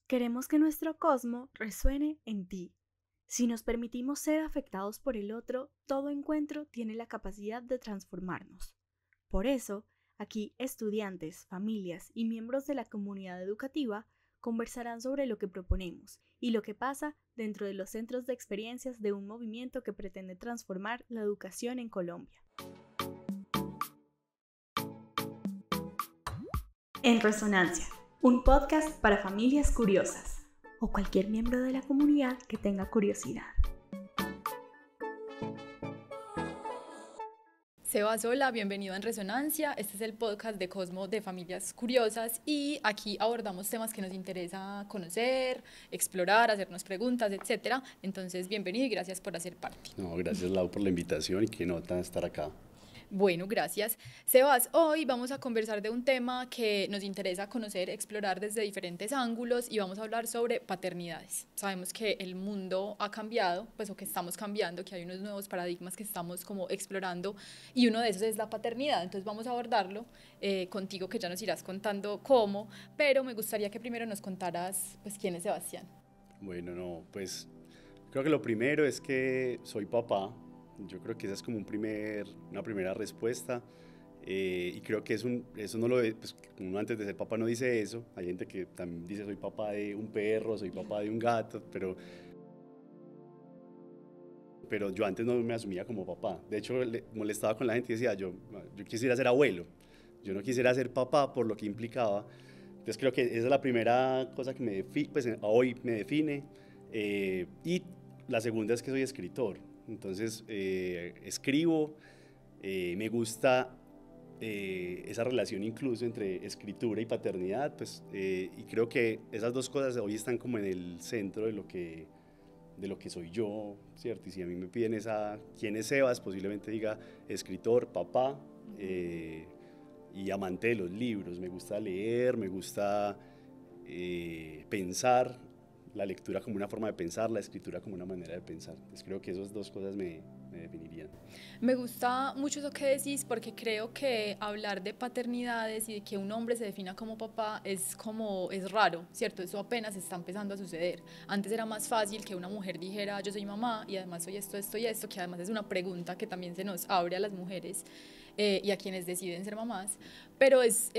Queremos que nuestro cosmos resuene en ti. Si nos permitimos ser afectados por el otro, todo encuentro tiene la capacidad de transformarnos. Por eso, aquí estudiantes, familias y miembros de la comunidad educativa conversarán sobre lo que proponemos y lo que pasa dentro de los centros de experiencias de un movimiento que pretende transformar la educación en Colombia. En Resonancia, un podcast para familias curiosas o cualquier miembro de la comunidad que tenga curiosidad. Sebas, hola, bienvenido a En Resonancia. Este es el podcast de Cosmo de Familias Curiosas y aquí abordamos temas que nos interesa conocer, explorar, hacernos preguntas, etc. Entonces, bienvenido y gracias por hacer parte. No, gracias Lau por la invitación y qué nota estar acá. Bueno, gracias. Sebas, hoy vamos a conversar de un tema que nos interesa conocer, explorar desde diferentes ángulos y vamos a hablar sobre paternidades. Sabemos que el mundo ha cambiado, pues o que estamos cambiando, que hay unos nuevos paradigmas que estamos como explorando y uno de esos es la paternidad. Entonces vamos a abordarlo contigo, que ya nos irás contando cómo, pero me gustaría que primero nos contaras pues quién es Sebastián. Bueno, no, pues creo que lo primero es que soy papá. Yo creo que esa es como una primera respuesta y creo que eso no lo pues uno antes de ser papá no dice eso. Hay gente que también dice soy papá de un perro, soy papá de un gato, pero yo antes no me asumía como papá. De hecho, le molestaba con la gente y decía yo quisiera ser abuelo, yo no quisiera ser papá por lo que implicaba. Entonces creo que esa es la primera cosa que pues, hoy me define y la segunda es que soy escritor. Entonces escribo, me gusta esa relación incluso entre escritura y paternidad, pues, y creo que esas dos cosas hoy están como en el centro de lo que soy yo, ¿cierto? Y si a mí me piden quién es Sebas, posiblemente diga escritor, papá y amante de los libros. Me gusta leer, me gusta pensar, la lectura como una forma de pensar, la escritura como una manera de pensar. Entonces creo que esas dos cosas me definirían. Me gusta mucho eso que decís porque creo que hablar de paternidades y de que un hombre se defina como papá es raro, ¿cierto? Eso apenas está empezando a suceder. Antes era más fácil que una mujer dijera yo soy mamá y además soy esto, esto y esto, que además es una pregunta que también se nos abre a las mujeres y a quienes deciden ser mamás, pero es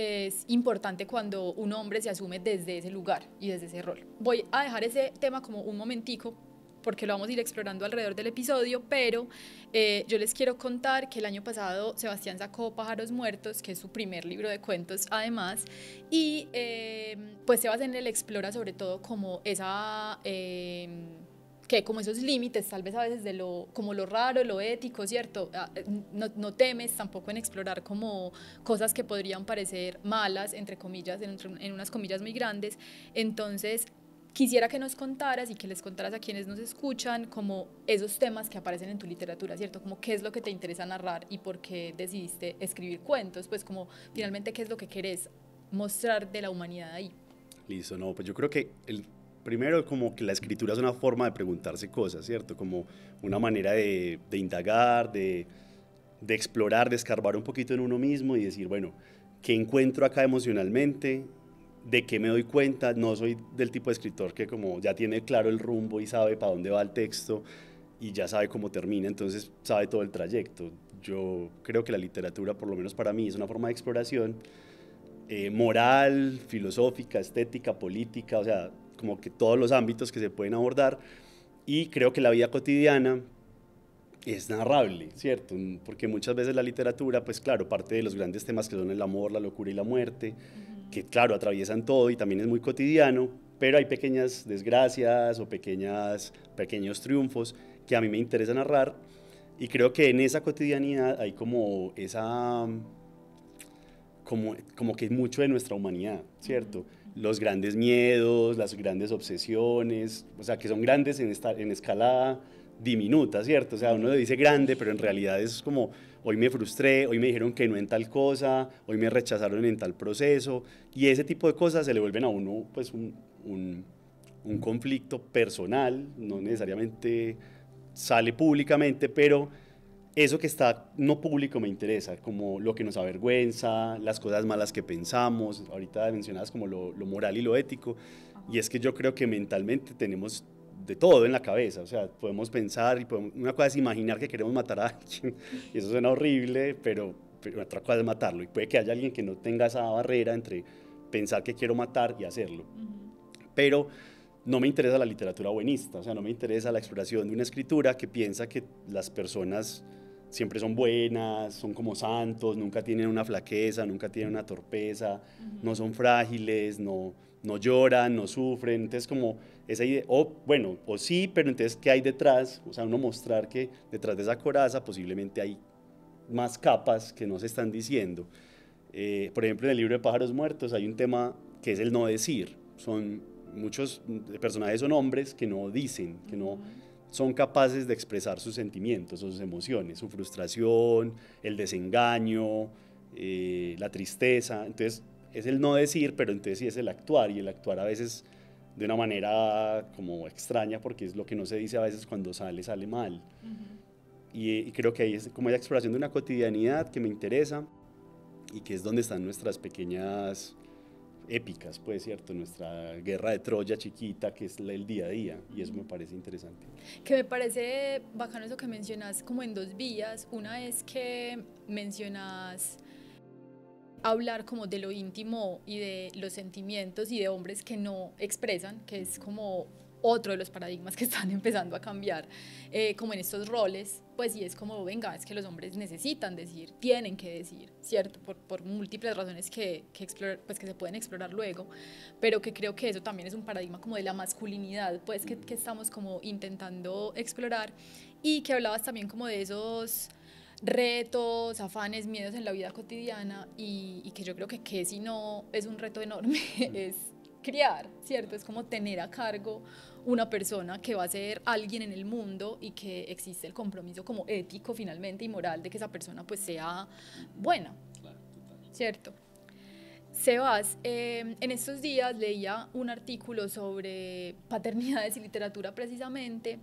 importante cuando un hombre se asume desde ese lugar y desde ese rol. Voy a dejar ese tema como un momentico porque lo vamos a ir explorando alrededor del episodio, pero yo les quiero contar que el año pasado Sebastián sacó Pájaros Muertos, que es su primer libro de cuentos además, y pues Sebastián él explora sobre todo como esa... que como esos límites tal vez a veces de como lo raro, lo ético, ¿cierto? No temes tampoco en explorar como cosas que podrían parecer malas, entre comillas, en unas comillas muy grandes. Entonces, quisiera que nos contaras y que les contaras a quienes nos escuchan como esos temas que aparecen en tu literatura, ¿cierto? Como qué es lo que te interesa narrar y por qué decidiste escribir cuentos, pues como finalmente qué es lo que querés mostrar de la humanidad ahí. Listo, no, pues yo creo que primero como que la escritura es una forma de preguntarse cosas, ¿cierto? Como una manera de indagar, de explorar, de escarbar un poquito en uno mismo y decir, bueno, ¿qué encuentro acá emocionalmente? ¿De qué me doy cuenta? No soy del tipo de escritor que como ya tiene claro el rumbo y sabe para dónde va el texto y ya sabe cómo termina, entonces sabe todo el trayecto. Yo creo que la literatura, por lo menos para mí, es una forma de exploración moral, filosófica, estética, política, o sea, como que todos los ámbitos que se pueden abordar, y creo que la vida cotidiana es narrable, ¿cierto? Porque muchas veces la literatura, pues claro, parte de los grandes temas que son el amor, la locura y la muerte, que claro, atraviesan todo y también es muy cotidiano, pero hay pequeñas desgracias o pequeños triunfos que a mí me interesa narrar, y creo que en esa cotidianidad hay como como que mucho de nuestra humanidad, ¿cierto? Los grandes miedos, las grandes obsesiones, o sea, que son grandes en escala diminuta, ¿cierto? O sea, uno le dice grande, pero en realidad es como, hoy me frustré, hoy me dijeron que no en tal cosa, hoy me rechazaron en tal proceso, y ese tipo de cosas se le vuelven a uno, pues, un conflicto personal, no necesariamente sale públicamente, pero eso que está no público me interesa, como lo que nos avergüenza, las cosas malas que pensamos, ahorita mencionabas como lo moral y lo ético, y es que yo creo que mentalmente tenemos de todo en la cabeza, o sea, podemos pensar, una cosa es imaginar que queremos matar a alguien, y eso suena horrible, pero otra cosa es matarlo, y puede que haya alguien que no tenga esa barrera entre pensar que quiero matar y hacerlo. Pero no me interesa la literatura buenista, o sea, no me interesa la exploración de una escritura que piensa que las personas siempre son buenas, son como santos, nunca tienen una flaqueza, nunca tienen una torpeza, no son frágiles, no lloran, no sufren. Entonces como esa idea, bueno, o sí, pero entonces ¿qué hay detrás? O sea, uno mostrar que detrás de esa coraza posiblemente hay más capas que no se están diciendo. Por ejemplo, en el libro de Pájaros Muertos hay un tema que es el no decir. Muchos personajes son hombres que no dicen, que no son capaces de expresar sus sentimientos, sus emociones, su frustración, el desengaño, la tristeza. Entonces es el no decir, pero entonces sí es el actuar, y el actuar a veces de una manera como extraña, porque es lo que no se dice a veces cuando sale mal. Y creo que ahí es como la exploración de una cotidianidad que me interesa, y que es donde están nuestras pequeñas épicas, pues, ¿cierto? Nuestra guerra de Troya chiquita, que es el día a día, y eso me parece interesante. Que me parece bacano eso que mencionas como en dos vías. Una es que mencionas hablar como de lo íntimo y de los sentimientos y de hombres que no expresan, que es como otro de los paradigmas que están empezando a cambiar, como en estos roles, pues sí es como, venga, es que los hombres necesitan decir, tienen que decir, ¿cierto? Por múltiples razones que se pueden explorar luego, pero que creo que eso también es un paradigma como de la masculinidad, pues que estamos como intentando explorar, y que hablabas también como de esos retos, afanes, miedos en la vida cotidiana, y que yo creo que si no es un reto enorme, es criar, ¿cierto? Es como tener a cargo una persona que va a ser alguien en el mundo, y que existe el compromiso como ético finalmente y moral de que esa persona pues sea buena, ¿cierto? Sebas, en estos días leía un artículo sobre paternidades y literatura precisamente,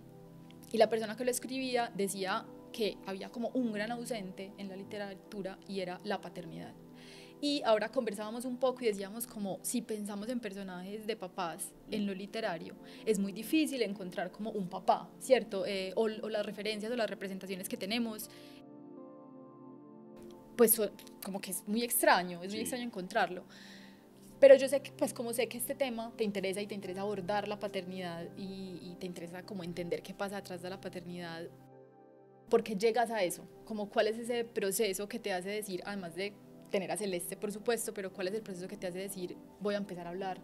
y la persona que lo escribía decía que había como un gran ausente en la literatura, y era la paternidad. Y ahora conversábamos un poco y decíamos como si pensamos en personajes de papás en lo literario, es muy difícil encontrar como un papá, ¿cierto? O las referencias o las representaciones que tenemos, pues como que es muy extraño, muy extraño encontrarlo. Pero yo sé que, pues como sé que este tema te interesa y te interesa abordar la paternidad y te interesa como entender qué pasa detrás de la paternidad, ¿por qué llegas a eso? Como ¿cuál es ese proceso que te hace decir, además de tener a Celeste, por supuesto, pero cuál es el proceso que te hace decir, voy a empezar a hablar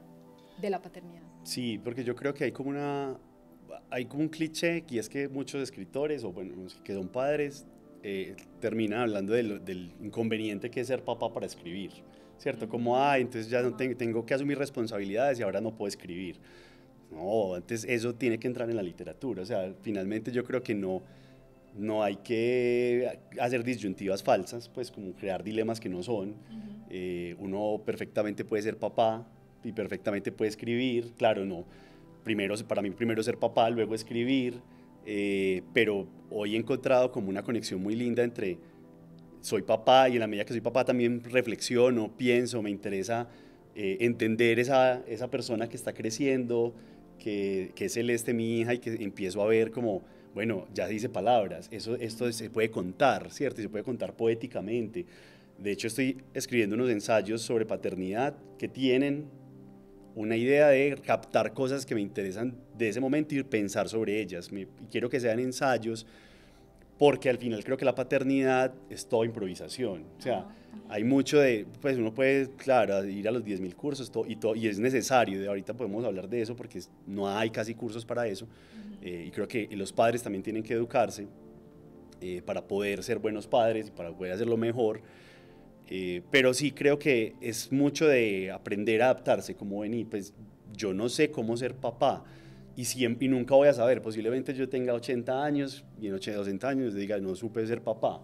de la paternidad? Sí, porque yo creo que hay como un cliché, y es que muchos escritores, o bueno, que son padres, terminan hablando del inconveniente que es ser papá para escribir, ¿cierto? Como, entonces ya no tengo que asumir responsabilidades y ahora no puedo escribir. No, antes eso tiene que entrar en la literatura, o sea, finalmente yo creo que no hay que hacer disyuntivas falsas, pues como crear dilemas que no son. Uno perfectamente puede ser papá y perfectamente puede escribir, claro, no. Para mí primero ser papá, luego escribir, pero hoy he encontrado como una conexión muy linda entre soy papá, y en la medida que soy papá también reflexiono, pienso, me interesa entender esa persona que está creciendo, que es Celeste, mi hija, y que empiezo a ver como, bueno, ya dice palabras, esto se puede contar, ¿cierto? Y se puede contar poéticamente. De hecho, estoy escribiendo unos ensayos sobre paternidad que tienen una idea de captar cosas que me interesan de ese momento y pensar sobre ellas. Quiero que sean ensayos, porque al final creo que la paternidad es toda improvisación. O sea, hay mucho pues uno puede, claro, ir a los 10.000 cursos y es necesario. Ahorita podemos hablar de eso porque no hay casi cursos para eso. Y creo que los padres también tienen que educarse para poder ser buenos padres y para poder hacerlo mejor. Pero sí creo que es mucho de aprender a adaptarse, como vení, pues yo no sé cómo ser papá, y nunca voy a saber. Posiblemente yo tenga 80 años y en 80 años diga, no supe ser papá.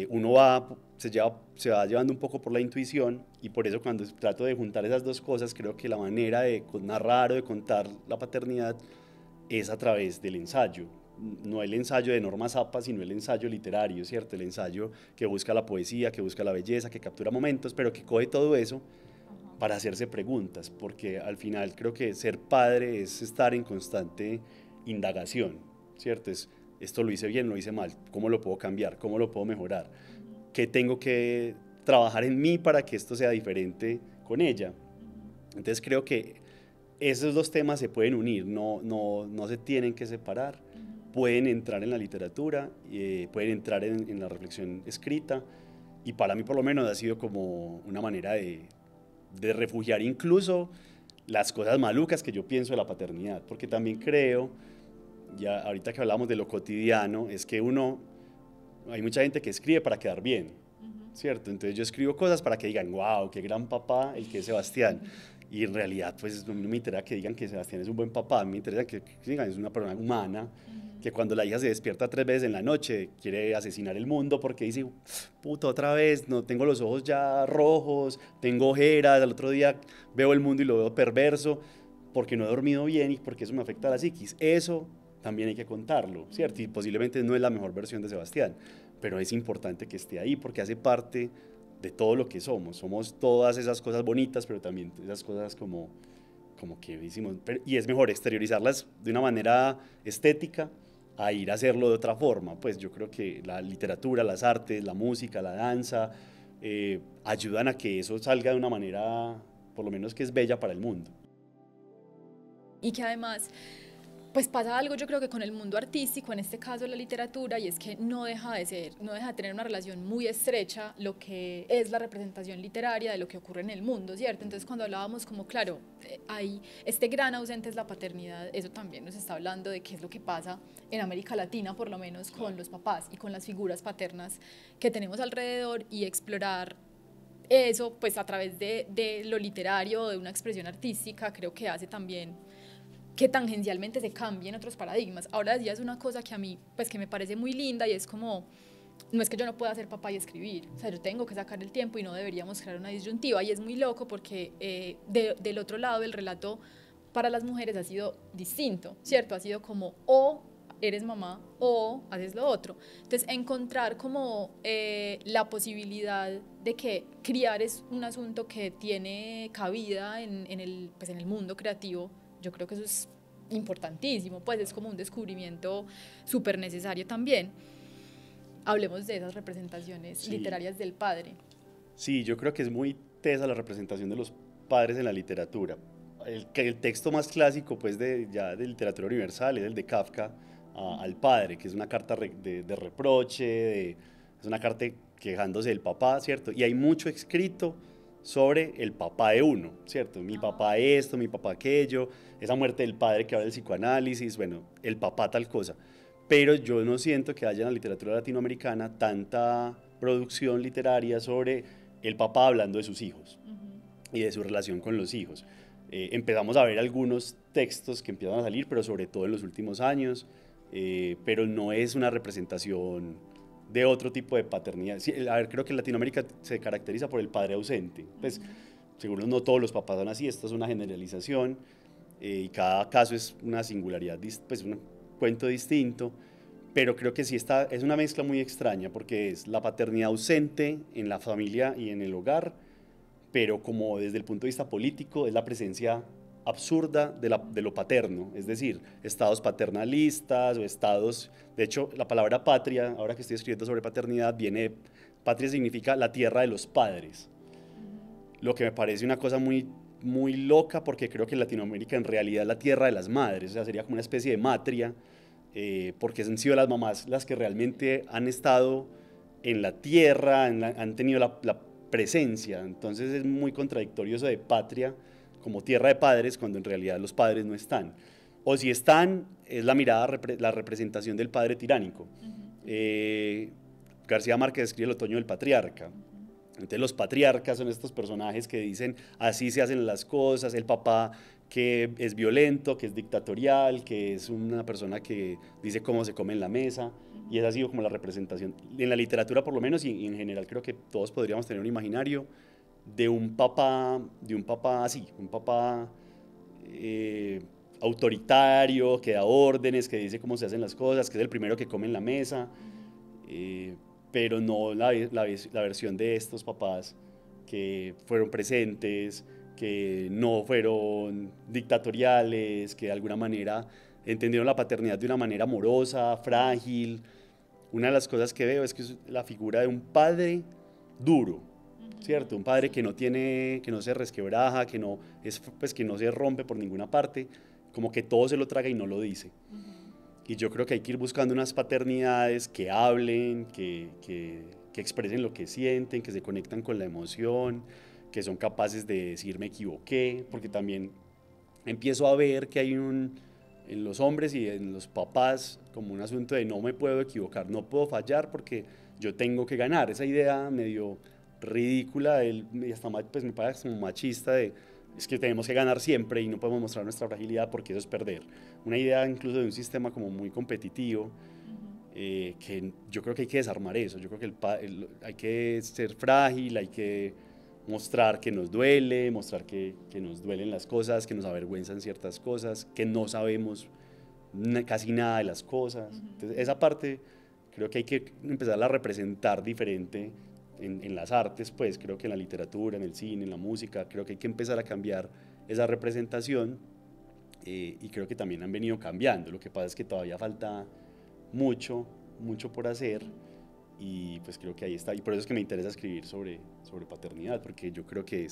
Uno se va llevando un poco por la intuición, y por eso cuando trato de juntar esas dos cosas, creo que la manera de narrar o de contar la paternidad es a través del ensayo. No el ensayo de Norma Zappa, sino el ensayo literario, ¿cierto? El ensayo que busca la poesía, que busca la belleza, que captura momentos, pero que coge todo eso para hacerse preguntas, porque al final creo que ser padre es estar en constante indagación, ¿cierto? Esto lo hice bien, lo hice mal, ¿cómo lo puedo cambiar? ¿Cómo lo puedo mejorar? ¿Qué tengo que trabajar en mí para que esto sea diferente con ella? Entonces creo que esos dos temas se pueden unir, no se tienen que separar, pueden entrar en la literatura, pueden entrar en la reflexión escrita, y para mí por lo menos ha sido como una manera de refugiar incluso las cosas malucas que yo pienso de la paternidad, porque también creo, ya ahorita que hablamos de lo cotidiano, es que hay mucha gente que escribe para quedar bien, ¿cierto? Entonces yo escribo cosas para que digan, wow, qué gran papá el que es Sebastián. Y en realidad, pues no me interesa que digan que Sebastián es un buen papá, me interesa que digan es una persona humana, que cuando la hija se despierta 3 veces en la noche quiere asesinar el mundo porque dice, puta, otra vez, no tengo los ojos ya rojos, tengo ojeras, al otro día veo el mundo y lo veo perverso porque no he dormido bien y porque eso me afecta a la psiquis. Eso también hay que contarlo, ¿cierto? Y posiblemente no es la mejor versión de Sebastián, pero es importante que esté ahí porque hace parte de todo lo que somos. Somos todas esas cosas bonitas, pero también esas cosas como que hicimos. Y es mejor exteriorizarlas de una manera estética a ir a hacerlo de otra forma. Pues yo creo que la literatura, las artes, la música, la danza, ayudan a que eso salga de una manera, por lo menos que es bella para el mundo. Y que además, pues pasa algo yo creo que con el mundo artístico, en este caso la literatura, y es que no deja de tener una relación muy estrecha lo que es la representación literaria de lo que ocurre en el mundo, ¿cierto? Entonces cuando hablábamos como, claro, hay este gran ausente es la paternidad, eso también nos está hablando de qué es lo que pasa en América Latina, por lo menos con los papás y con las figuras paternas que tenemos alrededor, y explorar eso pues a través de lo literario, de una expresión artística, creo que hace también que tangencialmente se cambien otros paradigmas. Ahora decías una cosa que a mí, pues que me parece muy linda, y es como, no es que yo no pueda ser papá y escribir, o sea, yo tengo que sacar el tiempo y no deberíamos crear una disyuntiva, y es muy loco porque del otro lado el relato para las mujeres ha sido distinto, ¿cierto? Ha sido como, o eres mamá o haces lo otro. Entonces, encontrar como la posibilidad de que criar es un asunto que tiene cabida en el mundo creativo, yo creo que eso es importantísimo, pues es como un descubrimiento súper necesario también. Hablemos de esas representaciones literarias del padre. Sí, yo creo que es muy tesa la representación de los padres en la literatura. El texto más clásico pues de literatura universal es el de Kafka al padre, que es una carta de reproche, es una carta quejándose del papá, ¿cierto? Y hay mucho escrito sobre el papá de uno, ¿cierto? Mi papá esto, mi papá aquello, esa muerte del padre que habla del psicoanálisis, bueno, el papá tal cosa. Pero yo no siento que haya en la literatura latinoamericana tanta producción literaria sobre el papá hablando de sus hijos y de su relación con los hijos. Empezamos a ver algunos textos que empiezan a salir, pero sobre todo en los últimos años, pero no es una representación de otro tipo de paternidad. Sí, a ver, creo que Latinoamérica se caracteriza por el padre ausente. Pues, seguro no todos los papás son así, esto es una generalización, y cada caso es una singularidad, pues un cuento distinto, pero creo que sí es una mezcla muy extraña, porque es la paternidad ausente en la familia y en el hogar, pero como desde el punto de vista político es la presencia absurda de lo paterno, es decir, estados paternalistas o estados, de hecho la palabra patria, ahora que estoy escribiendo sobre paternidad, patria significa la tierra de los padres, lo que me parece una cosa muy, muy loca, porque creo que en Latinoamérica en realidad es la tierra de las madres, o sea, sería como una especie de matria, porque han sido las mamás las que realmente han estado en la tierra, han tenido la presencia, entonces es muy contradictorio eso de patria como tierra de padres cuando en realidad los padres no están, o si están es la mirada, la representación del padre tiránico. García Márquez escribe El otoño del patriarca. Entonces los patriarcas son estos personajes que dicen así se hacen las cosas, el papá que es violento, que es dictatorial, que es una persona que dice cómo se come en la mesa, y esa ha sido como la representación en la literatura por lo menos, y en general creo que todos podríamos tener un imaginario de un papá así, un papá autoritario, que da órdenes, que dice cómo se hacen las cosas, que es el primero que come en la mesa, pero no la versión de estos papás que fueron presentes, que no fueron dictatoriales, que de alguna manera entendieron la paternidad de una manera amorosa, frágil. Una de las cosas que veo es que es la figura de un padre duro, ¿cierto? Un padre que no tiene, que no se resquebraja, que no, es, pues, que no se rompe por ninguna parte, como que todo se lo traga y no lo dice. Y yo creo que hay que ir buscando unas paternidades que hablen, que expresen lo que sienten, que se conectan con la emoción, que son capaces de decir me equivoqué, porque también empiezo a ver que hay en los hombres y en los papás como un asunto de no me puedo equivocar, no puedo fallar porque yo tengo que ganar. Esa idea medio ridícula, y hasta pues me parece como machista de es que tenemos que ganar siempre y no podemos mostrar nuestra fragilidad porque eso es perder. Una idea incluso de un sistema como muy competitivo, que yo creo que hay que desarmar eso. Yo creo que hay que ser frágil, hay que mostrar que nos duele, mostrar que nos duelen las cosas, que nos avergüenzan ciertas cosas, que no sabemos casi nada de las cosas. Entonces, esa parte creo que hay que empezar a representar diferente en las artes, pues creo que en la literatura, en el cine, en la música, creo que hay que empezar a cambiar esa representación, y creo que también han venido cambiando. Lo que pasa es que todavía falta mucho, mucho por hacer, y pues creo que ahí está, y por eso es que me interesa escribir sobre paternidad, porque yo creo que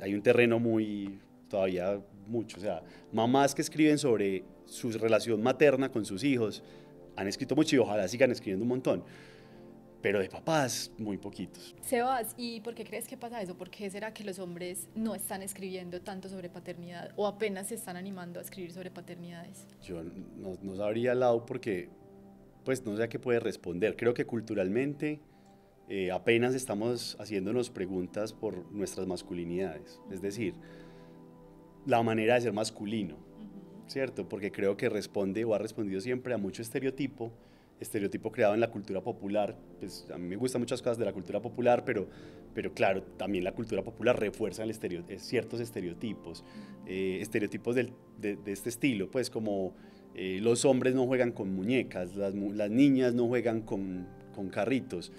hay un terreno muy, todavía mucho, o sea, mamás que escriben sobre su relación materna con sus hijos, han escrito mucho y ojalá sigan escribiendo un montón, pero de papás muy poquitos. Sebas, ¿y por qué crees que pasa eso? ¿Por qué será que los hombres no están escribiendo tanto sobre paternidad o apenas se están animando a escribir sobre paternidades? Yo no sabría al lado porque pues no sé a qué puede responder. Creo que culturalmente apenas estamos haciéndonos preguntas por nuestras masculinidades, es decir, la manera de ser masculino, ¿cierto? Porque creo que responde o ha respondido siempre a mucho estereotipo creado en la cultura popular. Pues a mí me gustan muchas cosas de la cultura popular, pero claro, también la cultura popular refuerza ciertos estereotipos, estereotipos de este estilo, pues como los hombres no juegan con muñecas, las niñas no juegan con carritos.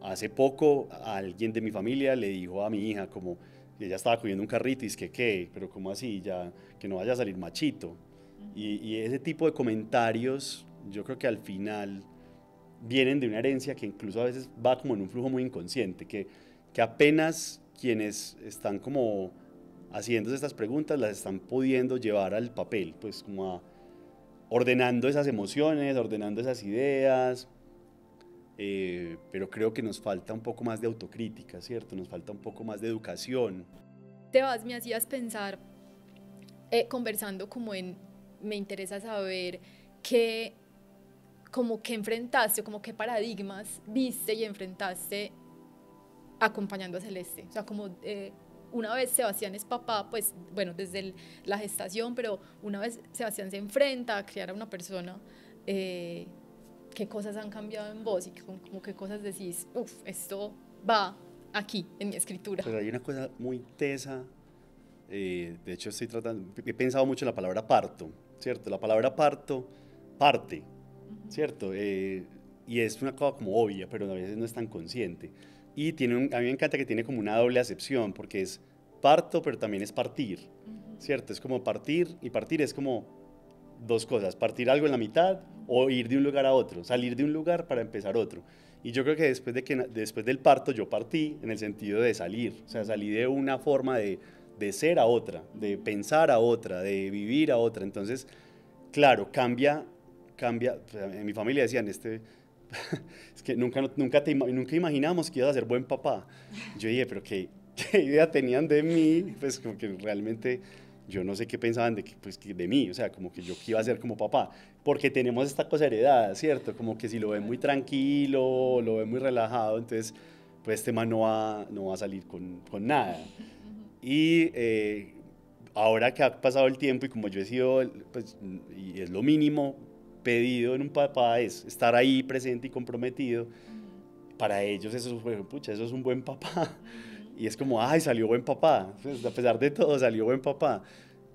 Hace poco alguien de mi familia le dijo a mi hija como que ella estaba cogiendo un carrito y es que ¿qué? Pero ¿cómo así? Ya, que no vaya a salir machito. Y ese tipo de comentarios yo creo que al final vienen de una herencia que incluso a veces va como en un flujo muy inconsciente, que apenas quienes están como haciéndose estas preguntas las están pudiendo llevar al papel, pues como ordenando esas emociones, ordenando esas ideas, pero creo que nos falta un poco más de autocrítica, ¿cierto? Nos falta un poco más de educación. Sebas, me hacías pensar, conversando como me interesa saber qué enfrentaste, como qué paradigmas viste y enfrentaste acompañando a Celeste. O sea, como una vez Sebastián es papá, pues bueno, desde la gestación, pero una vez Sebastián se enfrenta a criar a una persona, ¿qué cosas han cambiado en vos? Y como qué cosas decís, esto va aquí, en mi escritura. Pero hay una cosa muy tesa, de hecho he pensado mucho en la palabra parto, ¿cierto? La palabra parto, parte, ¿cierto? Y es una cosa como obvia, pero a veces no es tan consciente. Y a mí me encanta que tiene como una doble acepción, porque es parto, pero también es partir, ¿cierto? Es como partir, y partir es como dos cosas, partir algo en la mitad o ir de un lugar a otro, salir de un lugar para empezar otro. Y yo creo que después del parto yo partí en el sentido de salir, o sea, salí de una forma de ser a otra, de pensar a otra, de vivir a otra. Entonces, claro, cambia. En mi familia decían, es que nunca imaginamos que ibas a ser buen papá. Yo dije, pero ¿qué idea tenían de mí? Pues como que realmente yo no sé qué pensaban de mí, o sea, como que yo qué iba a ser como papá, porque tenemos esta cosa heredada, ¿cierto? Como que si lo ven muy tranquilo, lo ven muy relajado, entonces pues este man no va a salir con nada. Y ahora que ha pasado el tiempo y como yo he sido, pues, y es lo mínimo pedido en un papá, es estar ahí presente y comprometido, para ellos eso es un buen papá. Y es como, ay, salió buen papá, pues, a pesar de todo salió buen papá.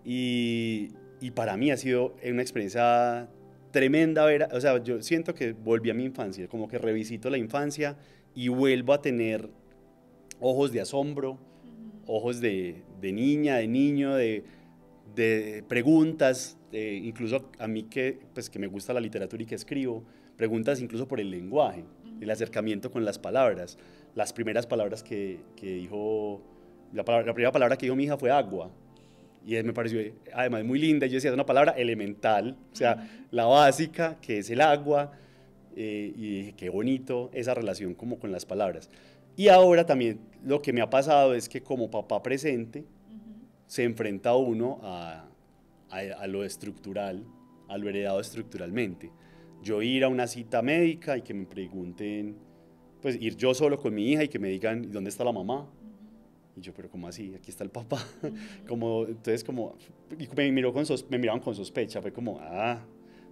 Y para mí ha sido una experiencia tremenda o sea, yo siento que volví a mi infancia, como que revisito la infancia y vuelvo a tener ojos de asombro, ojos de niña, de niño, de preguntas, incluso a mí pues, que me gusta la literatura y que escribo, preguntas incluso por el lenguaje, el acercamiento con las palabras. Las primeras palabras que dijo, la primera palabra que dijo mi hija fue agua, y me pareció además muy linda. Yo decía, es una palabra elemental, o sea, la básica, que es el agua, y dije, qué bonito esa relación como con las palabras. Y ahora también lo que me ha pasado es que como papá presente, se enfrenta uno a lo estructural, a lo heredado estructuralmente. Yo ir a una cita médica y que me pregunten, pues ir yo solo con mi hija y que me digan, ¿dónde está la mamá? Y yo, pero ¿cómo así? Aquí está el papá. Entonces, y me miraban con sospecha, fue como,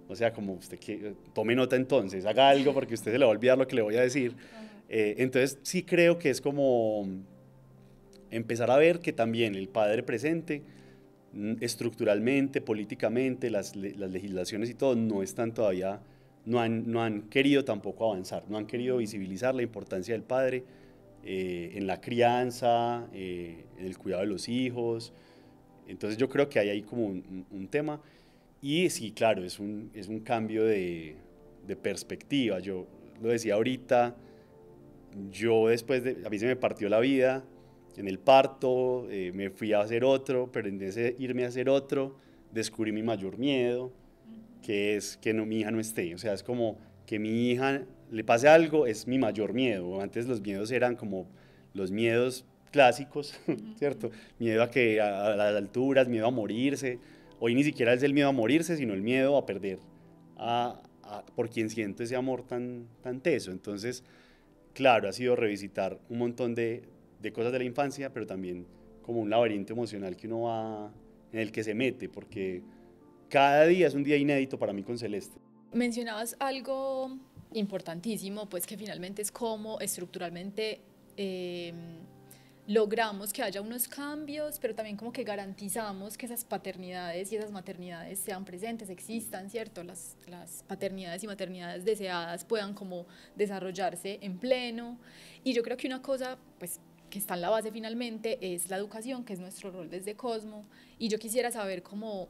o sea, como usted tome nota entonces, haga algo porque usted se le va a olvidar lo que le voy a decir. Entonces, sí creo que es como empezar a ver que también el padre presente, estructuralmente, políticamente, las legislaciones y todo, no están todavía, no han querido tampoco avanzar, no han querido visibilizar la importancia del padre en la crianza, en el cuidado de los hijos. Entonces yo creo que hay ahí como un tema, y sí, claro, es un cambio de perspectiva. Yo lo decía ahorita, a mí se me partió la vida en el parto, me fui a hacer otro, pero en ese irme a hacer otro, descubrí mi mayor miedo, que es que mi hija no esté. O sea, es como que mi hija le pase algo, es mi mayor miedo. Antes los miedos eran como los miedos clásicos, ¿cierto? Miedo a las alturas, miedo a morirse. Hoy ni siquiera es el miedo a morirse, sino el miedo a perder por quien siento ese amor tan teso. Entonces, claro, ha sido revisitar un montón de cosas de la infancia, pero también como un laberinto emocional que uno va, en el que se mete, porque cada día es un día inédito para mí con Celeste. Mencionabas algo importantísimo, pues que finalmente es cómo estructuralmente logramos que haya unos cambios, pero también como que garantizamos que esas paternidades y esas maternidades sean presentes, existan, ¿cierto? Las paternidades y maternidades deseadas puedan como desarrollarse en pleno. Y yo creo que una cosa, pues, que está en la base finalmente es la educación, que es nuestro rol desde Cosmo. Y yo quisiera saber cómo,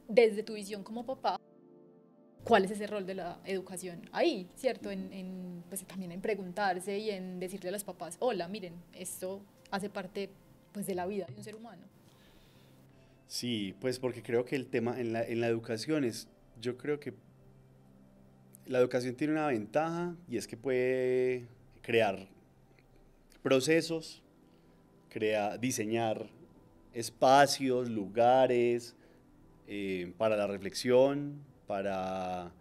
desde tu visión como papá, ¿cuál es ese rol de la educación ahí, cierto? Pues también en preguntarse y en decirle a los papás, hola, miren, esto hace parte pues de la vida de un ser humano. Sí, pues porque creo que el tema en la educación yo creo que la educación tiene una ventaja, y es que puede crear procesos, diseñar espacios, lugares para la reflexión, para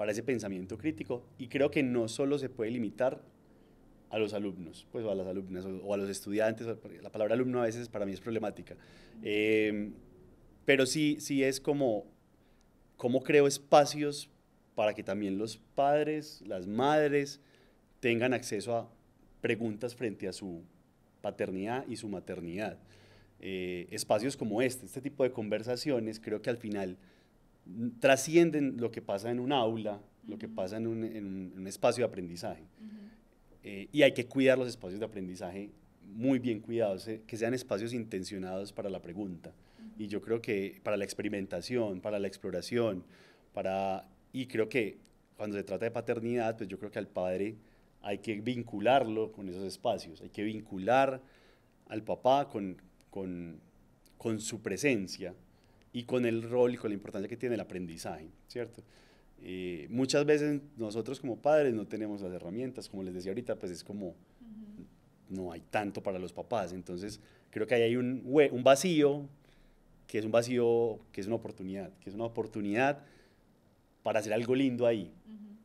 ese pensamiento crítico, y creo que no solo se puede limitar a los alumnos, pues, o a las alumnas, o a los estudiantes. La palabra alumno a veces para mí es problemática, pero sí es como creo espacios para que también los padres, las madres, tengan acceso a preguntas frente a su paternidad y su maternidad. Espacios como este tipo de conversaciones, creo que al final trascienden lo que pasa en un aula, lo que pasa en un espacio de aprendizaje. Y hay que cuidar los espacios de aprendizaje, muy bien cuidados, que sean espacios intencionados para la pregunta. Y yo creo que para la experimentación, para la exploración, y creo que cuando se trata de paternidad, pues yo creo que al padre hay que vincularlo con esos espacios, hay que vincular al papá con su presencia y con el rol y con la importancia que tiene el aprendizaje, ¿cierto? Muchas veces nosotros como padres no tenemos las herramientas, como les decía ahorita, pues es como no hay tanto para los papás. Entonces creo que ahí hay un vacío, que es una oportunidad para hacer algo lindo ahí,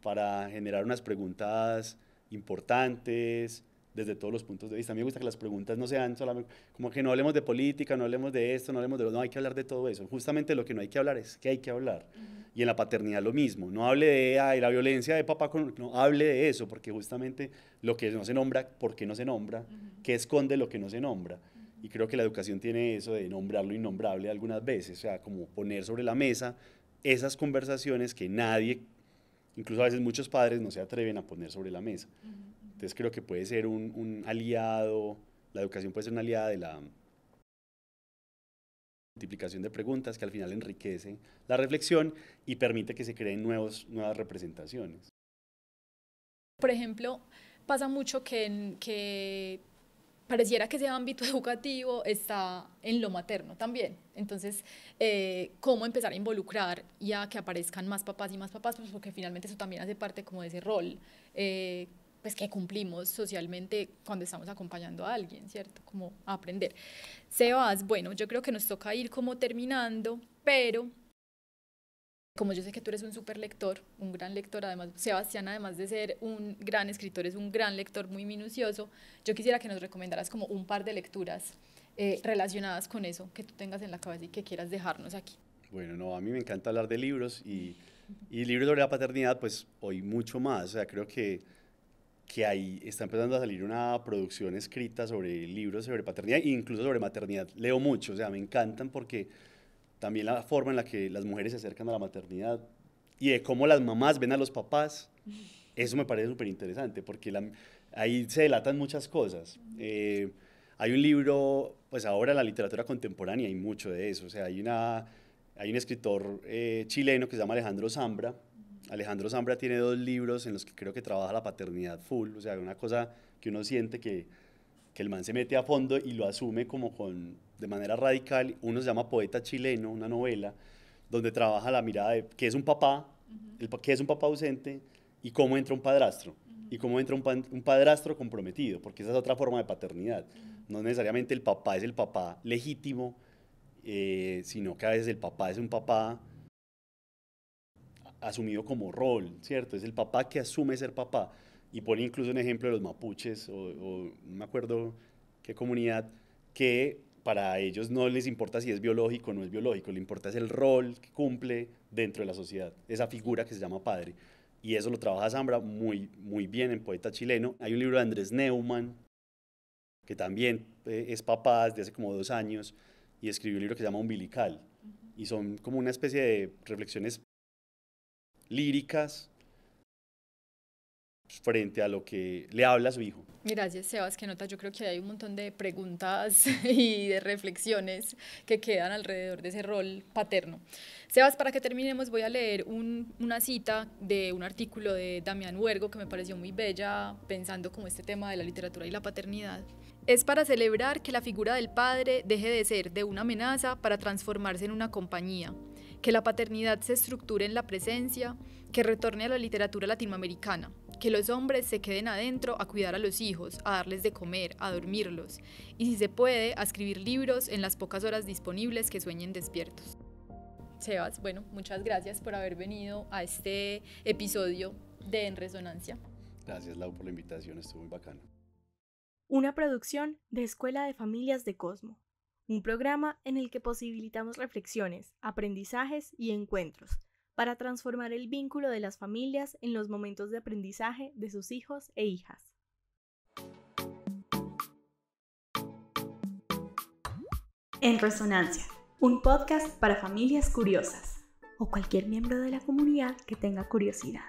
para generar unas preguntas importantes desde todos los puntos de vista. A mí me gusta que las preguntas no sean solamente, como que no hablemos de política, no hablemos de esto, no hablemos de no, hay que hablar de todo eso. Justamente lo que no hay que hablar es que hay que hablar. Y en la paternidad lo mismo, no hable de la violencia de papá, no hable de eso, porque justamente lo que no se nombra, ¿por qué no se nombra? ¿Qué esconde lo que no se nombra? Y creo que la educación tiene eso de nombrar lo innombrable algunas veces, o sea, como poner sobre la mesa esas conversaciones que nadie, incluso a veces muchos padres, no se atreven a poner sobre la mesa. Entonces creo que puede ser un aliado La educación puede ser una aliada de la multiplicación de preguntas que al final enriquece la reflexión y permite que se creen nuevas representaciones. Por ejemplo, pasa mucho que pareciera que ese ámbito educativo está en lo materno también. Entonces, ¿cómo empezar a involucrar y a que aparezcan más papás y más papás? Pues porque finalmente eso también hace parte como de ese rol pues que cumplimos socialmente cuando estamos acompañando a alguien, ¿cierto? Como a aprender. Sebas, bueno, yo creo que nos toca ir como terminando, pero como yo sé que tú eres un súper lector, un gran lector, además, Sebastián, además de ser un gran escritor, es un gran lector muy minucioso, yo quisiera que nos recomendaras como un par de lecturas relacionadas con eso que tú tengas en la cabeza y que quieras dejarnos aquí. Bueno, no, a mí me encanta hablar de libros y libros sobre la paternidad, pues hoy mucho más, o sea, creo que ahí está empezando a salir una producción escrita sobre libros sobre paternidad e incluso sobre maternidad. Leo mucho, o sea, me encantan porque también la forma en la que las mujeres se acercan a la maternidad y de cómo las mamás ven a los papás, eso me parece súper interesante porque ahí se delatan muchas cosas. Hay un libro, pues ahora en la literatura contemporánea hay mucho de eso, o sea, hay un escritor chileno que se llama Alejandro Zambra. Alejandro Zambra tiene 2 libros en los que creo que trabaja la paternidad full, o sea, una cosa que uno siente que el man se mete a fondo y lo asume como de manera radical. Uno se llama Poeta Chileno, una novela, donde trabaja la mirada de qué es un papá, qué es un papá ausente y cómo entra un padrastro, y cómo entra un padrastro comprometido, porque esa es otra forma de paternidad. No necesariamente el papá es el papá legítimo, sino que a veces el papá es un papá asumido como rol, ¿cierto? Es el papá que asume ser papá. Y pone incluso un ejemplo de los mapuches, o no me acuerdo qué comunidad, que para ellos no les importa si es biológico o no es biológico, le importa es el rol que cumple dentro de la sociedad, esa figura que se llama padre. Y eso lo trabaja Zambra muy, muy bien en Poeta Chileno. Hay un libro de Andrés Neumann, que también es papá desde hace como 2 años, y escribió un libro que se llama Umbilical. Y son como una especie de reflexiones líricas frente a lo que le habla a su hijo. Gracias, Sebas, que nota, yo creo que hay un montón de preguntas y de reflexiones que quedan alrededor de ese rol paterno. Sebas, para que terminemos voy a leer una cita de un artículo de Damián Huergo que me pareció muy bella, pensando como este tema de la literatura y la paternidad. Es para celebrar que la figura del padre deje de ser de una amenaza para transformarse en una compañía, que la paternidad se estructure en la presencia, que retorne a la literatura latinoamericana, que los hombres se queden adentro a cuidar a los hijos, a darles de comer, a dormirlos, y si se puede, a escribir libros en las pocas horas disponibles que sueñen despiertos. Sebas, bueno, muchas gracias por haber venido a este episodio de En Resonancia. Gracias, Lau, por la invitación, estuvo muy bacano. Una producción de Escuela de Familias de Cosmo, un programa en el que posibilitamos reflexiones, aprendizajes y encuentros para transformar el vínculo de las familias en los momentos de aprendizaje de sus hijos e hijas. En Resonancia, un podcast para familias curiosas o cualquier miembro de la comunidad que tenga curiosidad.